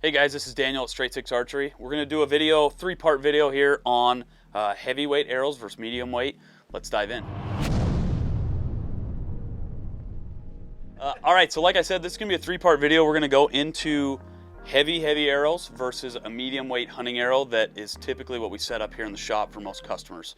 Hey guys, this is Daniel at Straight Six Archery. We're going to do a video, three-part video here on heavyweight arrows versus medium weight. Let's dive in. All right, so like I said, this is going to be a three-part video. We're going to go into heavy arrows versus a medium weight hunting arrow that is typically what we set up here in the shop for most customers.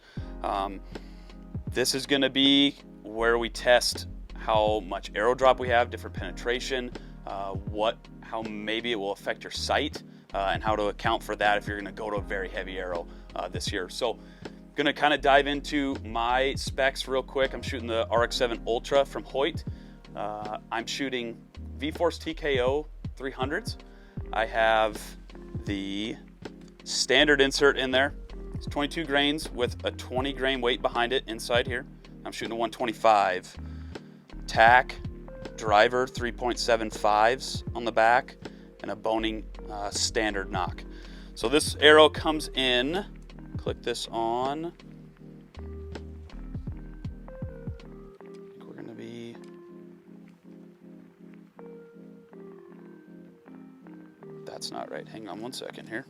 This is going to be where we test how much arrow drop we have, different penetration, how maybe it will affect your sight, and how to account for that if you're going to go to a very heavy arrow this year. So I'm going to kind of dive into my specs real quick. I'm shooting the RX-7 Ultra from Hoyt. I'm shooting V-Force TKO 300s. I have the standard insert in there. It's 22 grains with a 20 grain weight behind it inside here. I'm shooting a 125. Tack, driver 3.75s on the back, and a boning standard knock. So this arrow comes in, click this on. I think we're gonna be, that's not right, hang on one second here.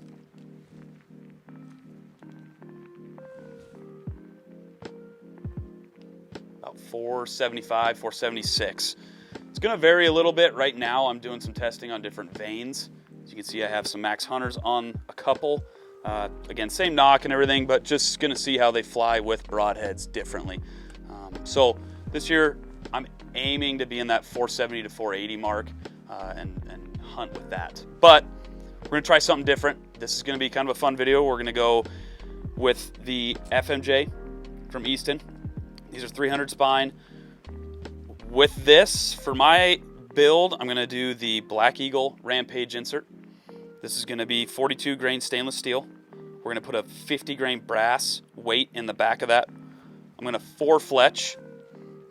About 475, 476. It's going to vary a little bit. Right now I'm doing some testing on different vanes. As you can see, I have some Max Hunters on a couple. Again, same knock and everything, but just going to see how they fly with broadheads differently. So this year I'm aiming to be in that 470 to 480 mark and hunt with that. But we're going to try something different. This is going to be kind of a fun video. We're going to go with the FMJ from Easton. These are 300 spine. With this, for my build, I'm going to do the Black Eagle Rampage insert. This is going to be 42 grain stainless steel. We're going to put a 50 grain brass weight in the back of that. I'm going to 4-fletch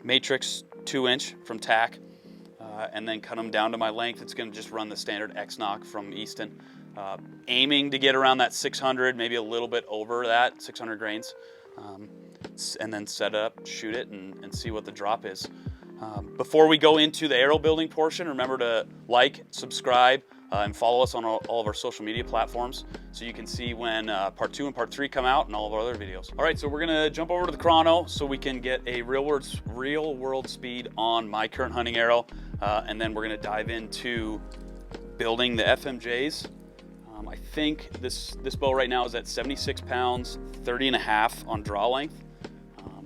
matrix 2-inch from Tack, and then cut them down to my length. It's going to just run the standard X-Knock from Easton. Aiming to get around that 600, maybe a little bit over that, 600 grains. And then set up, shoot it, and see what the drop is. Before we go into the arrow building portion, remember to like, subscribe, and follow us on all of our social media platforms so you can see when part 2 and part 3 come out and all of our other videos. All right, so we're gonna jump over to the Chrono so we can get a real world speed on my current hunting arrow, and then we're gonna dive into building the FMJs. I think this bow right now is at 76 pounds, 30.5 on draw length.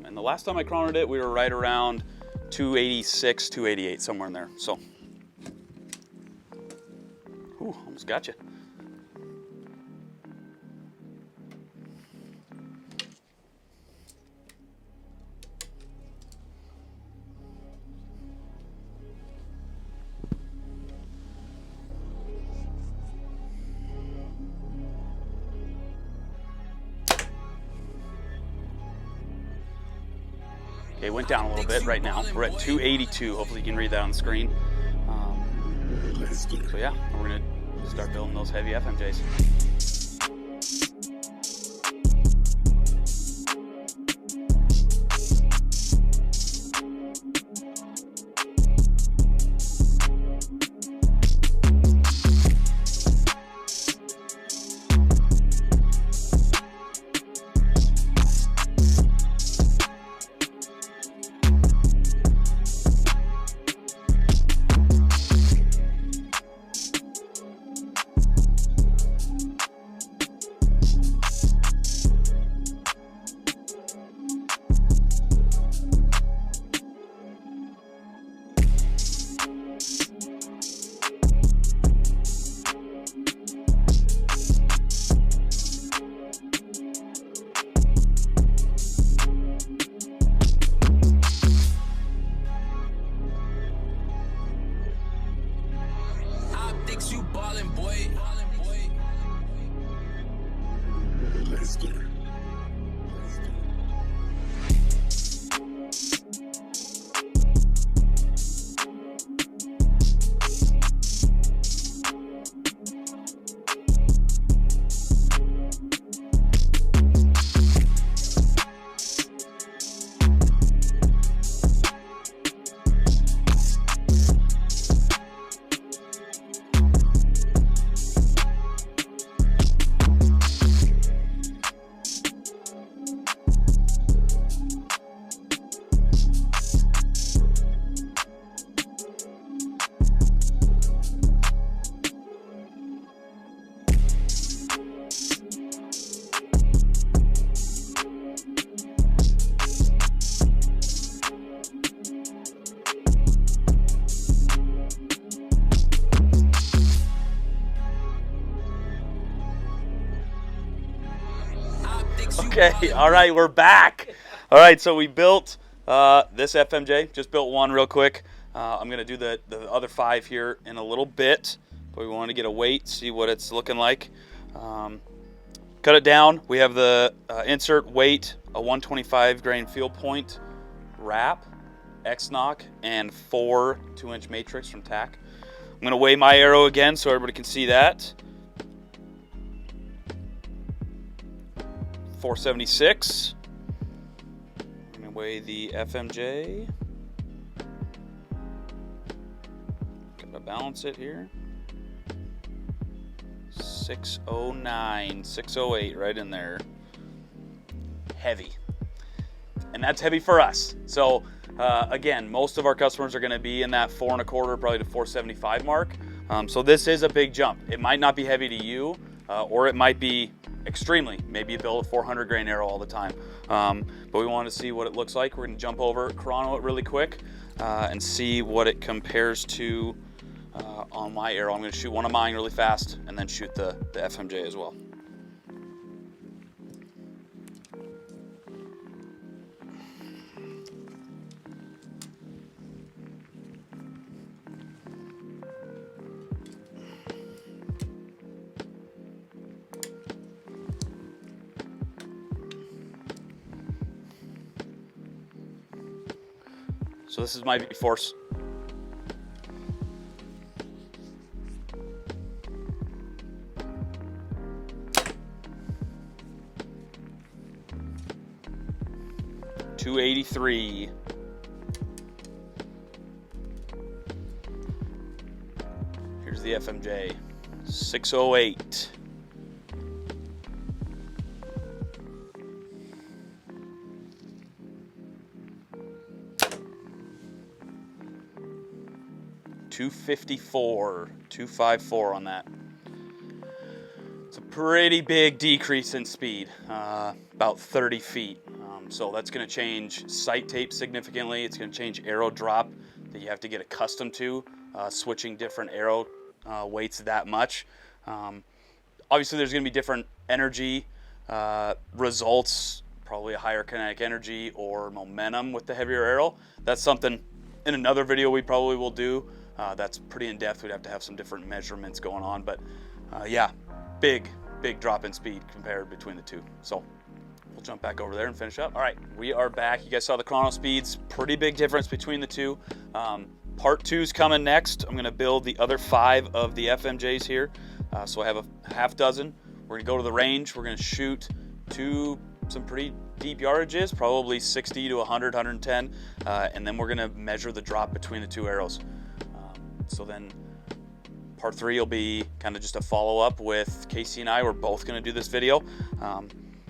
And the last time I chronoed it, we were right around 286, 288, somewhere in there. So, ooh, almost got you. Okay, went down a little bit right now. We're at 282. Hopefully you can read that on the screen. So yeah, we're gonna start building those heavy FMJs. Let's get it. Okay, all right, we're back. All right, so we built this FMJ, just built one real quick. I'm gonna do the other 5 here in a little bit, but we want to get a weight, see what it's looking like. Cut it down. We have the insert weight, a 125 grain field point wrap, X-Knock, and 4 2-inch matrix from TAC. I'm gonna weigh my arrow again so everybody can see that. 476. I'm gonna weigh the FMJ. Gotta balance it here. 609, 608, right in there. Heavy. And that's heavy for us. So again, most of our customers are gonna be in that 4 1/4, probably to 475 mark. So this is a big jump. It might not be heavy to you, or it might be extremely. Maybe you build a 400 grain arrow all the time. But we want to see what it looks like. We're gonna jump over, chrono it really quick, and see what it compares to on my arrow. I'm gonna shoot one of mine really fast and then shoot the FMJ as well. So this is my force. .283. Here's the FMJ. 608. .254, 254 on that. It's a pretty big decrease in speed, about 30 feet. So that's going to change sight tape significantly. It's going to change arrow drop that you have to get accustomed to, switching different arrow weights that much. Obviously, there's going to be different energy results, probably a higher kinetic energy or momentum with the heavier arrow. That's something in another video we probably will do. That's pretty in depth. We'd have to have some different measurements going on, but yeah, big drop in speed compared between the two. So we'll jump back over there and finish up. All right, we are back. You guys saw the chrono speeds, pretty big difference between the two. Part 2 is coming next. I'm gonna build the other 5 of the FMJs here. So I have a half dozen. We're gonna go to the range. We're gonna shoot to some pretty deep yardages, probably 60 to 100, 110, and then we're gonna measure the drop between the 2 arrows. So then part 3 will be kind of just a follow-up with Casey and I. We're both going to do this video.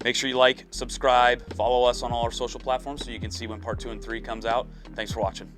Make sure you like, subscribe, follow us on all our social platforms so you can see when part 2 and 3 comes out. Thanks for watching.